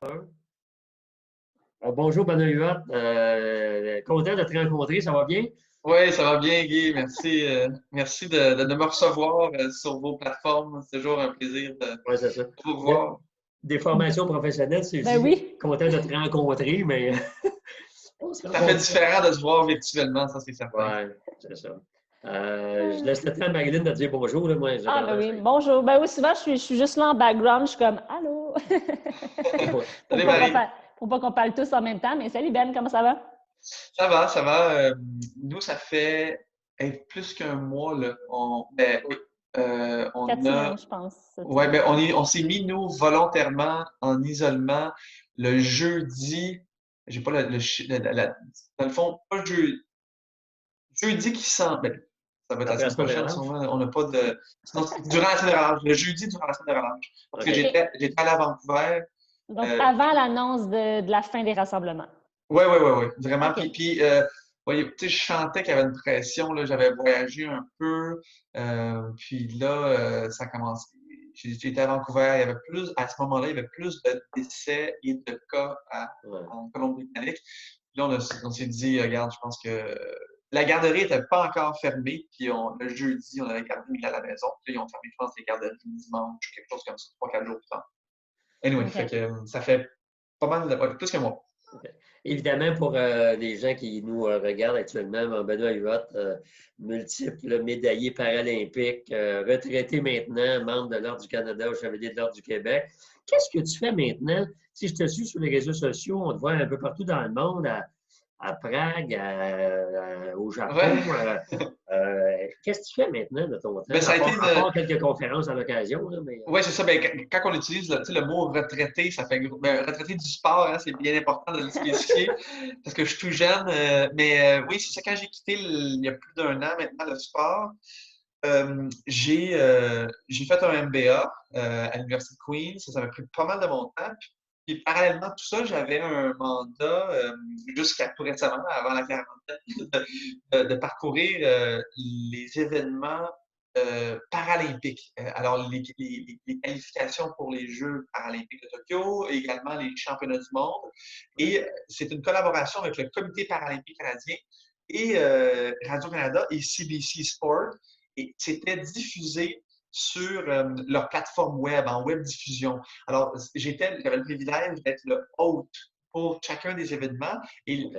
Un. Bonjour, Benoît Huot. Content de te rencontrer, ça va bien? Oui, ça va bien, Guy. Merci, merci de me recevoir sur vos plateformes. C'est toujours un plaisir de Oui, c'est ça. vous Des, voir. des formations professionnelles, c'est Ben aussi oui. content de te rencontrer, mais on se Ça fait rencontre pas. différent de se voir virtuellement, ça c'est certain. Oui, c'est ça. Je laisse le temps à Marilyn de te dire bonjour. Là. Moi, j'ai Ah, ben tendance oui. à Bonjour. Ben oui, souvent, je suis juste là en background. Je suis comme Allô? Ouais. Pour Salut pas qu'on Marie. parle, pour pas qu'on parle tous en même temps. Mais salut Ben, comment ça va? Ça va, ça va. Nous, ça fait plus qu'un mois, là. Oui, on 4 semaines, a. je pense, cette Ouais, semaine. on s'est mis, nous, volontairement en isolement le jeudi. J'ai pas dans le fond, pas jeudi qui sent. Ben, ça va être la Après la semaine semaine de prochaine, relâche? sûrement. On n'a pas de. Sinon, c'est durant la semaine de relâche. Le jeudi durant la semaine de relâche. Parce que OK. OK. j'étais allé à Vancouver. Donc, Euh, avant l'annonce de la fin des rassemblements. ouais, vraiment. OK. Voyez, tu sais, je sentais qu'il y avait une pression, là. J'avais voyagé un peu. Puis là, ça commence. J'étais à Vancouver. Il y avait plus, à ce moment-là, il y avait plus de décès et de cas Ouais. en Colombie-Britannique. Puis là, on s'est dit, regarde, je pense que la garderie n'était pas encore fermée. Puis le jeudi, on avait gardé Mila à la maison. Puis là, ils ont fermé, je pense, les garderies dimanche, quelque chose comme ça, 3, 4 jours plus tard. Anyway, fait OK. que ça fait pas mal de, ouais, plus que moi. OK. Évidemment, pour les gens qui nous regardent actuellement, Benoît Huot, multiple médaillé paralympique, retraité maintenant, membre de l'Ordre du Canada au Chevalier de l'Ordre du Québec. Qu'est-ce que tu fais maintenant? Si je te suis sur les réseaux sociaux, on te voit un peu partout dans le monde, à Prague, au Ouais. Japon. Qu'est-ce que tu fais maintenant de ton Ben, temps? ça a été À une. part quelques conférences à l'occasion, là, mais Oui, c'est ça. Ben, quand on utilise tu sais, le mot retraité, ça fait ben, retraité du sport, hein, c'est bien important de le spécifier parce que je suis tout jeune. Oui, c'est ça. Quand j'ai quitté il y a plus d'un an maintenant le sport, j'ai fait un MBA à l'Université de Queen's. Ça m'a pris pas mal de mon temps. Puis parallèlement à tout ça, j'avais un mandat jusqu'à tout récemment, avant la quarantaine, de parcourir les événements paralympiques. Alors, les qualifications pour les Jeux paralympiques de Tokyo, également les championnats du monde. Et c'est une collaboration avec le Comité paralympique canadien et Radio-Canada et CBC Sport. Et c'était diffusé sur leur plateforme web, en web diffusion. Alors, j'avais le privilège d'être le hôte pour chacun des événements. Et OK.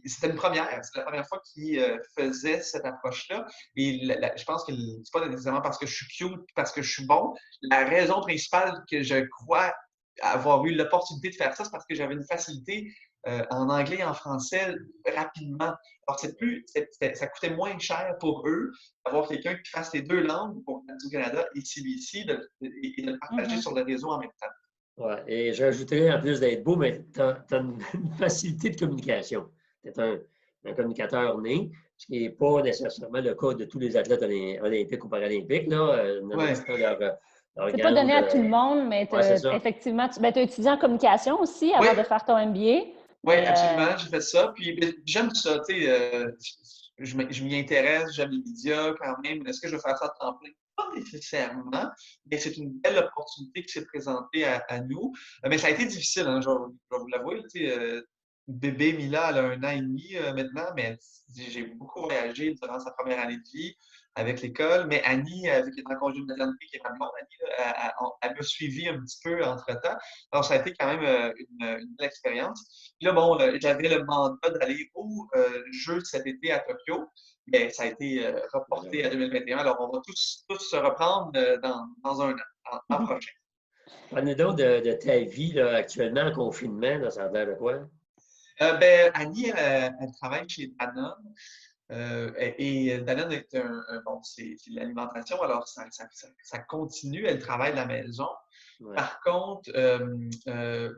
c'était une première. C'est la première fois qu'ils faisaient cette approche-là. Et je pense que c'est pas nécessairement parce que je suis cute, parce que je suis bon. La raison principale que je crois avoir eu l'opportunité de faire ça, c'est parce que j'avais une facilité en anglais et en français rapidement. Alors, ça coûtait moins cher pour eux d'avoir quelqu'un qui fasse les deux langues pour Radio-Canada et CBC et de le partager Mhm. sur le réseau en même temps. Ouais. Et j'ajouterais, en plus d'être beau, mais tu as, une facilité de communication. Tu es un communicateur né, ce qui n'est pas nécessairement le cas de tous les athlètes olympiques ou paralympiques, là, Ouais. nonobstant leur C'est pas grande. donné à tout le monde, mais Ouais, c'est ça. effectivement, tu as étudié en communication aussi Oui, avant de faire ton MBA. ouais, Mais absolument, j'ai fait ça. Puis ben, j'aime ça, tu sais, je m'y intéresse, j'aime les médias quand même. Est-ce que je veux faire ça à temps plein? Pas nécessairement, mais c'est une belle opportunité qui s'est présentée à nous. Mais ça a été difficile, hein, je vais vous l'avouer. Tu sais, bébé Mila, elle a 1 an et demi maintenant, mais j'ai beaucoup voyagé durant sa première année de vie avec l'école. Mais Annie, qui est en congé de maternité, qui est ma blonde, Annie, là, elle m'a suivi un petit peu entre-temps. Alors, ça a été quand même une belle expérience. Puis là, bon, j'avais le mandat d'aller au jeu cet été à Tokyo, mais ça a été reporté à 2021. Alors, on va tous se reprendre dans un an, l'an prochain. Parle-nous donc de ta vie là, actuellement en confinement, là, ça a l'air de quoi? Ben, Annie, elle travaille chez Danone. Et Danone est bon, c'est de l'alimentation, alors ça continue. Elle travaille de la maison. Ouais. Par contre,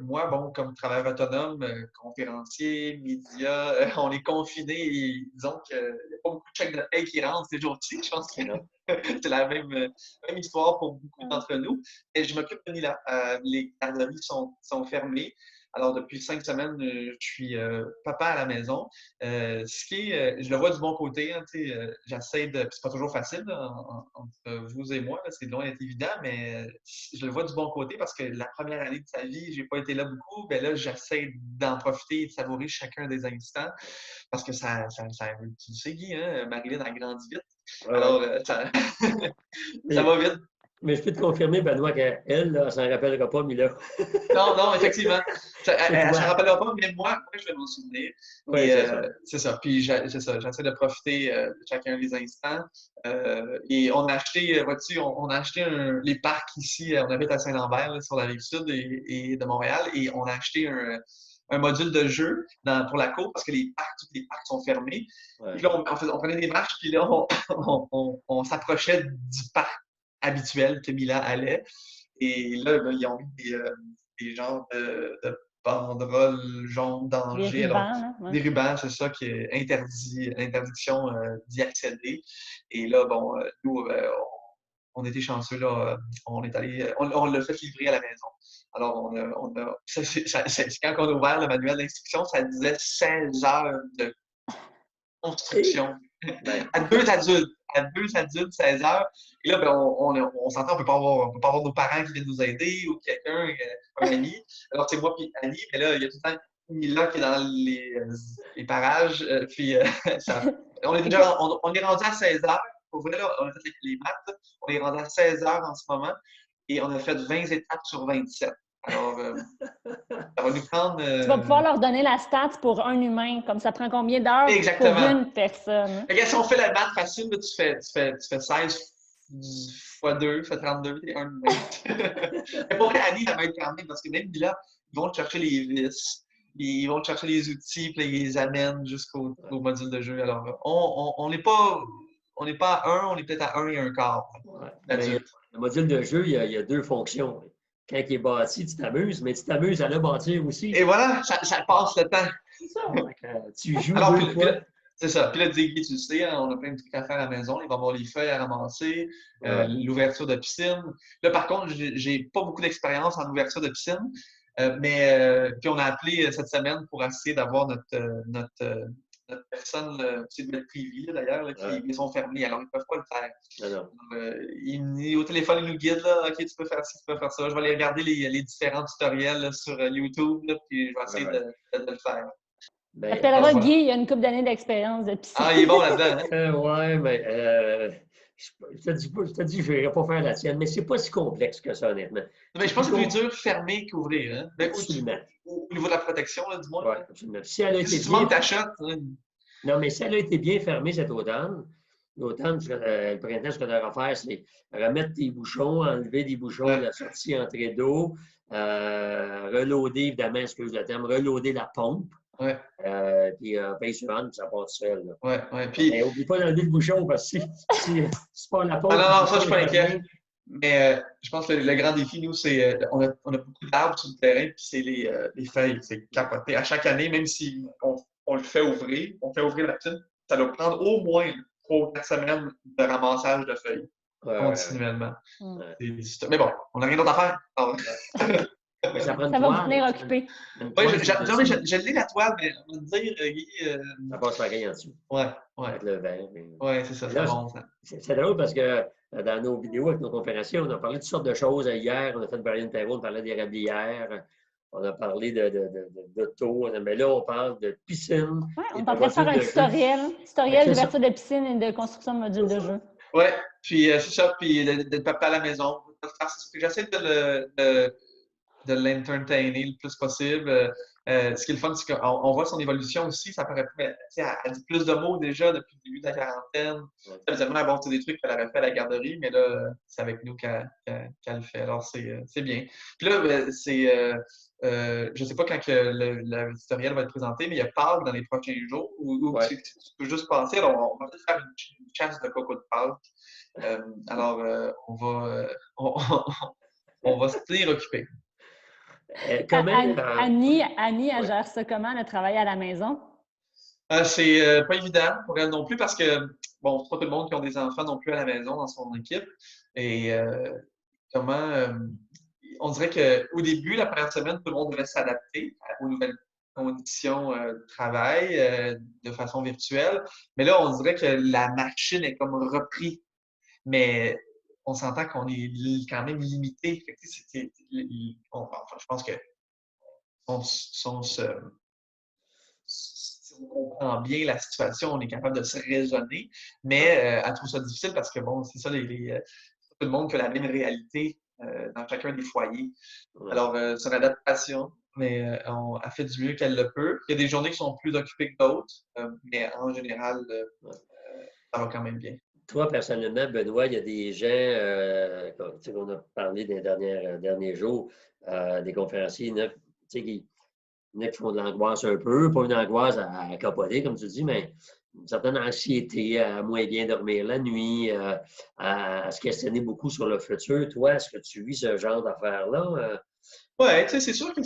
moi, bon, comme travailleur autonome, conférencier, média, on est confiné et disons qu'il n'y a pas beaucoup de chèques de paie qui rentrent ces jours-ci. Je pense que Non. c'est la même histoire pour beaucoup d'entre nous. Et je m'occupe de Mila. Les garderies sont fermées. Alors, depuis 5 semaines, je suis papa à la maison. Ce qui est, je le vois du bon côté, hein, j'essaie de. C'est pas toujours facile là, entre vous et moi, là, c'est loin d'être évident, mais je le vois du bon côté parce que la première année de sa vie, j'ai pas été là beaucoup. Ben là, j'essaie d'en profiter et de savourer chacun des instants parce que tu le sais, Guy, hein, Marilyn a grandi vite. Ouais, Alors, ouais. ça va vite. Mais je peux te confirmer, Benoît, qu'elle, là, elle s'en rappellera pas, mais là. Non, non, effectivement. C'est Elle ne s'en toi. rappellera pas, mais moi, je vais m'en souvenir. Oui, Et c'est ça. c'est ça. Puis c'est ça, j'essaie de profiter de chacun des instants. Et on a acheté, vois-tu, on a acheté les parcs ici. On habite à Saint-Lambert, là, sur la rive sud et de Montréal, et on a acheté un module de jeu pour la cour parce que tous les parcs sont fermés. Ouais. Puis là, on prenait des marches, puis là, on s'approchait du parc habituel que Mila allait. Et là, ils ont mis des genres de banderoles jaunes Des danger. rubans, Alors, là. Ouais. des rubans, c'est ça qui est l'interdiction d'y accéder. Et là, bon, nous, on était chanceux, là, on est allé, on l'a fait livrer à la maison. Alors, c'est quand on a ouvert le manuel d'instruction, ça disait 16 heures de construction. Ben, À deux adultes, 16 heures. Et là, ben, on s'entend, on peut pas avoir nos parents qui viennent nous aider ou quelqu'un, un ami. Alors, c'est moi puis Annie, mais là, il y a tout le temps Mila qui est dans les parages. Puis, on est rendu à 16 heures. Pour vrai, là, on a fait les maths. On est rendu à 16 heures en ce moment et on a fait 20 étapes sur 27. Alors, ça va nous prendre. Tu vas pouvoir leur donner la stat pour un humain, comme ça prend combien d'heures pour Exactement. une personne. Regarde, si on fait la maths facile, là, tu fais 16 fois 2, tu fais 32, t'es un humain. Mais pour vrai, Annie, ça m'aide quand même, parce que même là, ils vont te chercher les vis, ils vont te chercher les outils, puis ils les amènent jusqu'au module de jeu. Alors, on n'est pas à 1, on est peut-être à 1 et un quart. ouais. Ben, le module de jeu, il y a deux fonctions. Quand il est bâti, tu t'amuses, mais tu t'amuses à le bâtir aussi. Et voilà, ça passe le temps. C'est ça. Tu joues Alors, deux fois. c'est ça. Puis là, Diggy, tu le sais, hein, on a plein de trucs à faire à la maison. Il va y avoir les feuilles à ramasser, Ouais. l'ouverture de piscine. Là, par contre, j'ai pas beaucoup d'expérience en ouverture de piscine. Puis on a appelé cette semaine pour essayer d'avoir notre personne, c'est de privée d'ailleurs, ils sont fermés, alors ils ne peuvent pas le faire. Non, non. Au téléphone, ils nous guident, là, OK, tu peux faire ci, tu peux faire ça. Je vais aller regarder les différents tutoriels là, sur YouTube, là, puis je vais essayer de le faire. Ben, Appellera voilà. Guy, il y a une couple d'années d'expérience de piscine. Ah, il est bon là-dedans, hein? ouais, mais je te dis, je n'irai pas faire la tienne, mais c'est pas si complexe que ça, honnêtement. Mais je pense que c'est plus dur fermer qu'ouvrir. Hein? Absolument. Au niveau de la protection, là, du moins. Oui, absolument. Si elle a été Si tu bien... manques ta shot, hein? Non, mais si elle a été bien fermée cet automne, le printemps, ce qu'on devrait faire, c'est remettre tes bouchons, enlever des bouchons de la sortie entrée d'eau, reloader, évidemment, excuse le terme, reloader la pompe. Ouais. Puis paye sur on, puis ça passe seul. Là. Ouais. Puis... Mais n'oublie pas d'enlever le bouchon parce que si c'est pas la pompe. Ah non, ça, je suis pas inquiet. Mais je pense que le grand défi, nous, c'est on a beaucoup d'arbres sur le terrain, puis c'est les feuilles. C'est capoté. À chaque année, même si on le fait ouvrir, la piscine, ça doit prendre au moins 3 ou 4 semaines de ramassage de feuilles continuellement. Ouais. Mais bon, on n'a rien d'autre à faire. Mais ça prend Ça va vous tenir occupé. Oui, je l'ai la toile, mais on va te dire, Guy. Ça passe pareil en dessous. Ouais. Avec le verre. Oui, c'est ça, c'est bon. C'est drôle parce que dans nos vidéos avec nos conférenciers, on a parlé de toutes sortes de choses. Hier, on a fait Brian Perrault, on parlait des érablières, on a parlé d'auto, mais là, on parle de piscine. Oui, on est en train de faire un tutoriel d'ouverture de piscine et de construction de modules de jeu. Oui, puis c'est ça, puis de papa à la maison. J'essaie de l'entertainer le plus possible. Ce qui est le fun, c'est qu'on voit son évolution aussi. Ça paraît, elle dit plus de mots déjà depuis le début de la quarantaine. Évidemment, bon, c'est des trucs qu'elle avait fait à la garderie, mais là, c'est avec nous qu'elle le fait. Alors, c'est bien. Puis là, je ne sais pas quand le tutoriel va être présenté, mais il y a Pâques dans les prochains jours où tu peux juste passer. Alors, on va peut-être faire une chasse de coco de Pâques. Alors, on va se tenir occupé. Annie, elle gère ça comment, le travail à la maison? C'est pas évident pour elle non plus parce que, bon, c'est pas tout le monde qui a des enfants non plus à la maison dans son équipe. Et on dirait qu'au début, la première semaine, tout le monde devait s'adapter aux nouvelles conditions de travail de façon virtuelle. Mais là, on dirait que la machine est comme repris. Mais on s'entend qu'on est quand même limité. Fait que, enfin, je pense que si on comprend bien la situation, on est capable de se raisonner, mais elle trouve ça difficile parce que, bon, c'est ça, tout le monde qui a la même réalité dans chacun des foyers. Ouais. Alors, c'est une adaptation, mais elle fait du mieux qu'elle le peut. Il y a des journées qui sont plus occupées que d'autres, mais en général, ça va quand même bien. Toi, personnellement, Benoît, il y a des gens, qu'on a parlé des derniers jours, des conférenciers, il y en a, qui font de l'angoisse un peu, pas une angoisse à capoter, comme tu dis, mais une certaine anxiété, à moins bien dormir la nuit, à se questionner beaucoup sur le futur. Toi, est-ce que tu vis ce genre d'affaires-là? Ouais, tu sais, c'est sûr que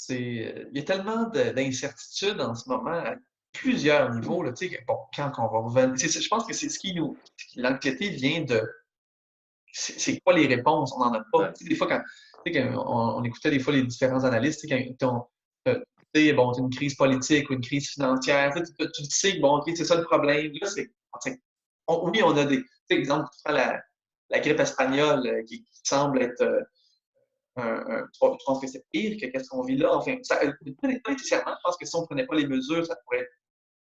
il y a tellement d'incertitudes en ce moment à plusieurs niveaux, là, tu sais, bon, quand on va revenir, je pense que c'est l'anxiété vient de, c'est quoi les réponses? On n'en a pas. Ouais. Tu sais, des fois, quand on écoutait des fois les différents analystes, tu sais, quand tu sais, bon, une crise politique ou une crise financière, tu sais que, bon, OK, c'est ça le problème. Là, oui, on a des, tu sais, exemple, tu prends la grippe espagnole qui semble être je pense que c'est pire que ce qu'on vit là. Enfin, pas nécessairement. Je pense que si on ne prenait pas les mesures, ça pourrait être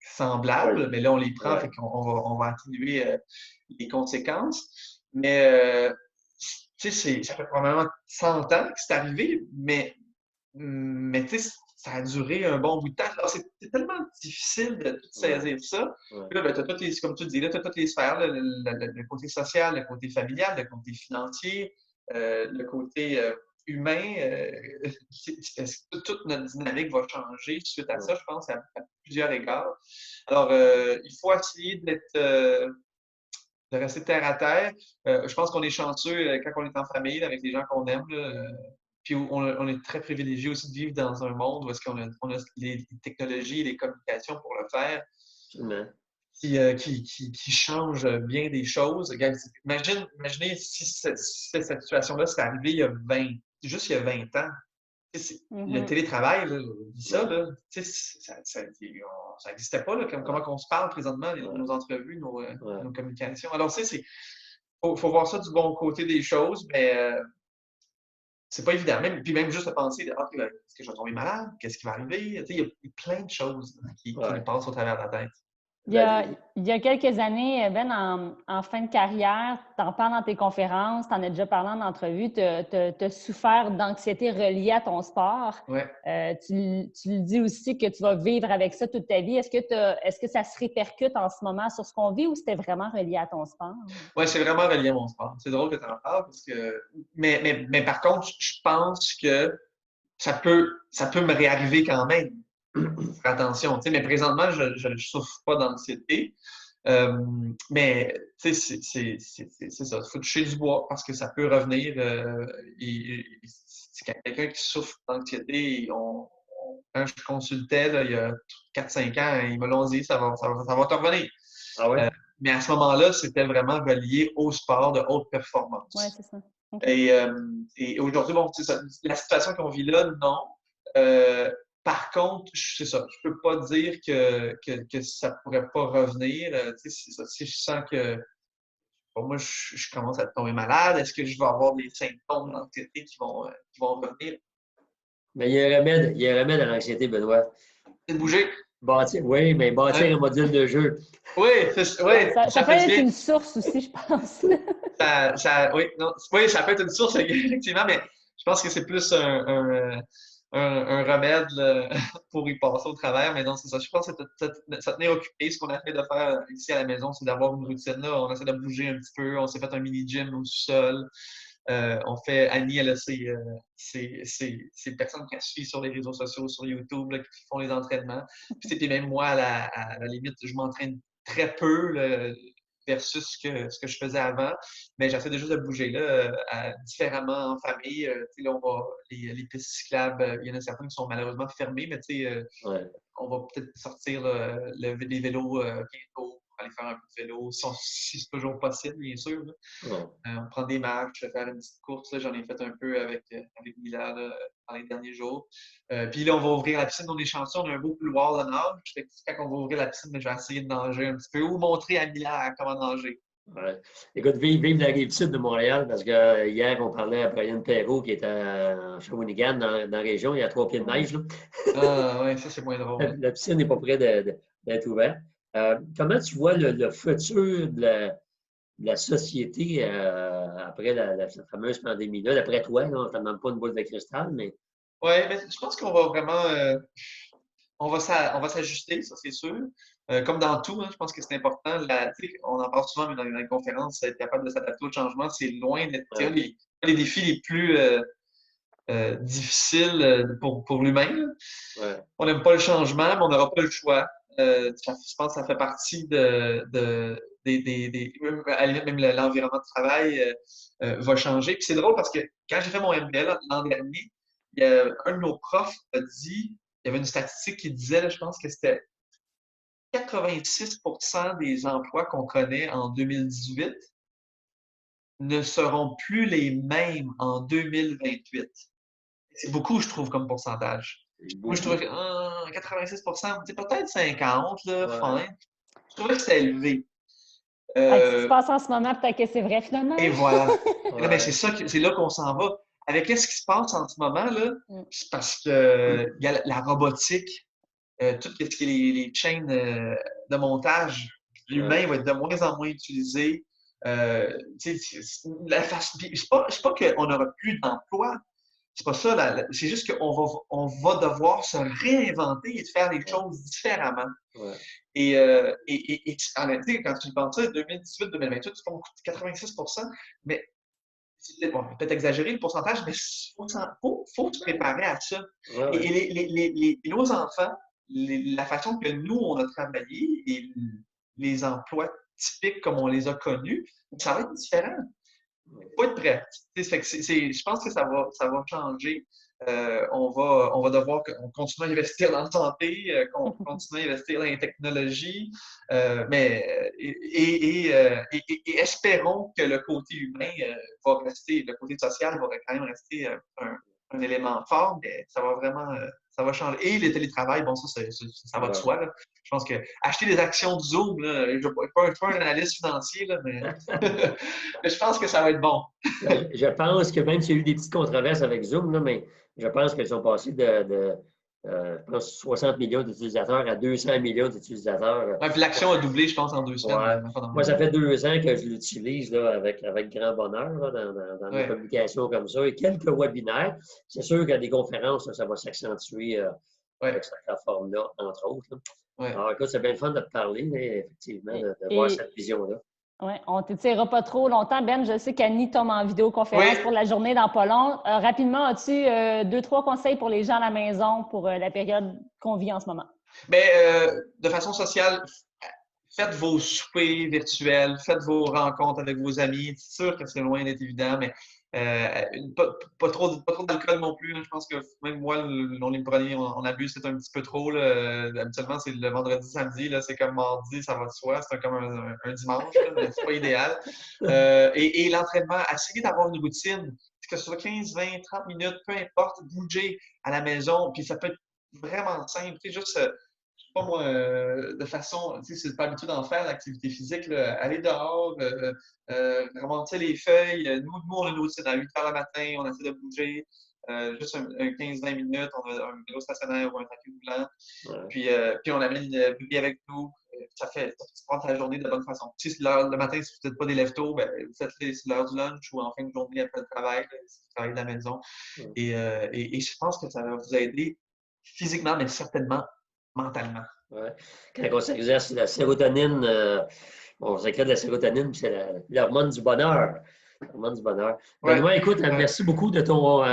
semblable, Oui. mais là, on les prend, Ouais. fait on va atténuer les conséquences. Mais, tu sais, ça fait probablement 100 ans que c'est arrivé, mais tu sais, ça a duré un bon bout de temps. Alors, c'est tellement difficile de tout saisir ça. Ouais. Puis là, ben, comme tu dis, tu as toutes les sphères, le côté social, le côté familial, le côté financier, le côté humain. Toute notre dynamique va changer suite à ça, je pense, à plusieurs égards. Alors, il faut essayer de rester terre à terre. Je pense qu'on est chanceux quand on est en famille, avec les gens qu'on aime. Là, puis on est très privilégié aussi de vivre dans un monde où est-ce on a les technologies et les communications pour le faire, Absolument. qui changent bien des choses. Regarde, imaginez si cette situation-là serait arrivée juste il y a 20 ans. Le télétravail, là, ça, là, ça n'existait pas, là, comment on se parle présentement, nos entrevues, nos communications. Alors, tu sais, faut voir ça du bon côté des choses, mais c'est pas évident. Puis même juste à penser, est-ce que je vais tomber malade? Qu'est-ce qui va arriver? Il y a plein de choses qui nous passent au travers de la tête. Il y a quelques années, Ben, en fin de carrière, tu en parles dans tes conférences, tu en as déjà parlé en entrevue, tu as souffert d'anxiété reliée à ton sport. Ouais. Tu le dis aussi que tu vas vivre avec ça toute ta vie. Est-ce que ça se répercute en ce moment sur ce qu'on vit ou c'était vraiment relié à ton sport? Oui, c'est vraiment relié à mon sport. C'est drôle que tu en parles parce que. Mais par contre, je pense que ça peut me réarriver quand même. Faire attention. Mais présentement, je ne souffre pas d'anxiété. Mais c'est ça. Il faut toucher du bois parce que ça peut revenir. C'est quelqu'un qui souffre d'anxiété. Quand je consultais là, il y a 4-5 ans, ils me l'ont dit, ça va te revenir. Ah oui? Mais à ce moment-là, c'était vraiment relié au sport de haute performance. Oui, c'est ça. Okay. Et aujourd'hui, bon, c'est ça. La situation qu'on vit là, non. Par contre, c'est ça. Je peux pas dire que ça pourrait pas revenir. C'est ça. Si je sens que moi, je commence à tomber malade, est-ce que je vais avoir des symptômes d'anxiété qui vont revenir? Mais il y a un remède à l'anxiété, Benoît. C'est de bouger. Oui, mais bâtir un module de jeu. Oui, ça peut être une source aussi, je pense. Oui, ça peut être une source, effectivement, mais je pense que c'est plus un remède là, pour y passer au travers. Mais non, c'est ça. Je pense que ça tenait occupé. Ce qu'on a fait de faire ici à la maison, c'est d'avoir une routine là. On essaie de bouger un petit peu. On s'est fait un mini-gym au sous-sol. Annie, elle a ses personnes qui la suivent sur les réseaux sociaux, sur YouTube, là, qui font les entraînements. Puis même moi, à la limite, je m'entraîne très peu là, versus ce que je faisais avant. Mais j'essaie juste de bouger là, différemment en famille. Là, les pistes cyclables, il y en a certaines qui sont malheureusement fermées, mais on va peut-être sortir les vélos bientôt pour aller faire un peu de vélo, si c'est toujours possible, bien sûr. Là. Ouais. On prend des marches, faire une petite course. J'en ai fait un peu avec Mila là, dans les derniers jours. Puis là, on va ouvrir la piscine. On est chanceux, on a un beau couloir de nage. Fait que quand on va ouvrir la piscine, je vais essayer de nager un petit peu ou montrer à Mila comment nager. Ouais. Écoute, vive la Rive-Sud de Montréal, parce que hier, on parlait à Brian Perrault, qui est à Shawinigan, dans la région, il y a 3 pieds de neige. Là. Ah, ouais, ça, c'est moins drôle. La piscine n'est pas près d'être ouverte. Comment tu vois le futur de la société après cette fameuse pandémie-là? D'après toi, là, on ne te demande pas une boule de cristal, mais. Oui, mais je pense qu'on va vraiment. On va s'ajuster, ça, c'est sûr. Comme dans tout, hein, je pense que c'est important. On en parle souvent, mais dans les conférences, être capable de s'adapter au changement, c'est loin d'être les défis les plus difficiles pour l'humain. Ouais. On n'aime pas le changement, mais on n'aura pas le choix. Je pense que ça fait partie à la limite, même l'environnement de travail va changer. Puis c'est drôle parce que quand j'ai fait mon MBA l'an dernier, un de nos profs a dit, il y avait une statistique qui disait, là, je pense que c'était 86% des emplois qu'on connaît en 2018 ne seront plus les mêmes en 2028. C'est beaucoup, je trouve, comme pourcentage. Moi, je trouvais que 86%, c'est peut-être 50, là, Ouais. fine. Je trouvais que c'était élevé. Avec ce qui se passe en ce moment, peut-être que c'est vrai finalement. Et voilà. Ouais. Non, mais c'est là qu'on s'en va. Avec ce qui se passe en ce moment, là, c'est parce que il y a la robotique, tout ce qui est les chaînes de montage, l'humain va être de moins en moins utilisé. C'est pas qu'on n'aura plus d'emploi. C'est pas ça. C'est juste qu'on va devoir se réinventer et faire les choses différemment. Ouais. Et en réalité, quand tu penses ça, 2018-2028, c'est pas beaucoup, 86%, mais c'est peut-être exagéré le pourcentage, mais il faut se préparer à ça. Ouais. Et nos enfants, la façon que nous, on a travaillé et les emplois typiques comme on les a connus, ça va être différent. Il faut être prêt. Je pense que ça va changer. On va devoir continuer à investir dans la santé, continuer à investir dans les technologies, et espérons que le côté humain va rester, le côté social va quand même rester un élément fort, mais ça va vraiment ça va changer. Et le télétravail, bon, ça va de soi. Là. Je pense que acheter des actions de Zoom, là, je ne suis pas un analyste financier, là, mais je pense que ça va être bon. Je pense que même s'il y a eu des petites controverses avec Zoom, là, mais je pense qu'ils sont passés de je pense 60 millions d'utilisateurs à 200 millions d'utilisateurs. Ouais, puis l'action a doublé, je pense, en 2 semaines. Ouais. Moi, ça fait 2 ans que je l'utilise avec grand bonheur là, dans mes communications comme ça. Et quelques webinaires. C'est sûr qu'à des conférences, là, ça va s'accentuer avec cette plateforme-là, entre autres. Là. Ouais. Alors, écoute, c'est bien le fun de te parler, effectivement, de voir cette vision-là. Oui, on ne t'étirera pas trop longtemps. Ben, je sais qu'Annie tombe en vidéoconférence pour la journée dans pas long. Rapidement, as-tu 2-3 conseils pour les gens à la maison pour la période qu'on vit en ce moment? Bien, de façon sociale, faites vos soupers virtuels, faites vos rencontres avec vos amis. C'est sûr que c'est loin d'être évident, mais pas trop d'alcool non plus. Là. Je pense que même moi, le premier, on abuse, c'est un petit peu trop. Là. Habituellement, c'est le vendredi, samedi. Là, c'est comme mardi, ça va de soi. C'est comme un dimanche, là, mais c'est pas idéal. Et l'entraînement, essayez d'avoir une routine. Que ce soit 15, 20, 30 minutes, peu importe, bouger à la maison. Puis ça peut être vraiment simple. Juste pas moi, de façon, tu sais, c'est pas habitué d'en faire, l'activité physique, là, aller dehors, remonter les feuilles. Nous, on a une routine à 8 h le matin, on essaie de bouger, juste un 15-20 minutes, on a un vélo stationnaire ou un tapis roulant, puis on amène le bébé avec nous. Ça fait prendre ta journée de bonne façon. Si le matin, si vous n'êtes pas des lève-tôt, ben, vous faites l'heure du lunch ou en fin de journée après le travail, si vous travaillez de la maison. Et je pense que ça va vous aider physiquement, mais certainement mentalement. Ouais. Quand on s'exerce, la sérotonine, on sécrète de la sérotonine, c'est l'hormone du bonheur. L'hormone du bonheur. Benoît, écoute, merci beaucoup de ton,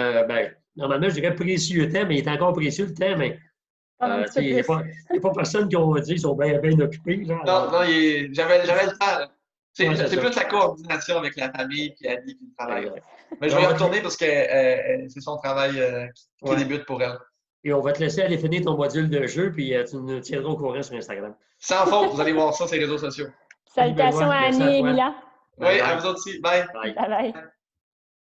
normalement, je dirais précieux temps, mais il est encore précieux le temps, mais il n'y a pas personne qui va dire qu'ils sont bien occupés. Là, non, j'avais le temps. C'est plus la coordination avec la famille, puis Annie, puis le travail. Mais je vais y retourner parce que c'est son travail qui débute pour elle. Et on va te laisser aller finir ton module de jeu, puis tu nous tiendras au courant sur Instagram. Sans faute, vous allez voir ça sur les réseaux sociaux. Salutations Benoît. à Merci Annie et toi. Mila. Oui, à vous aussi. Bye. Bye. Bye bye.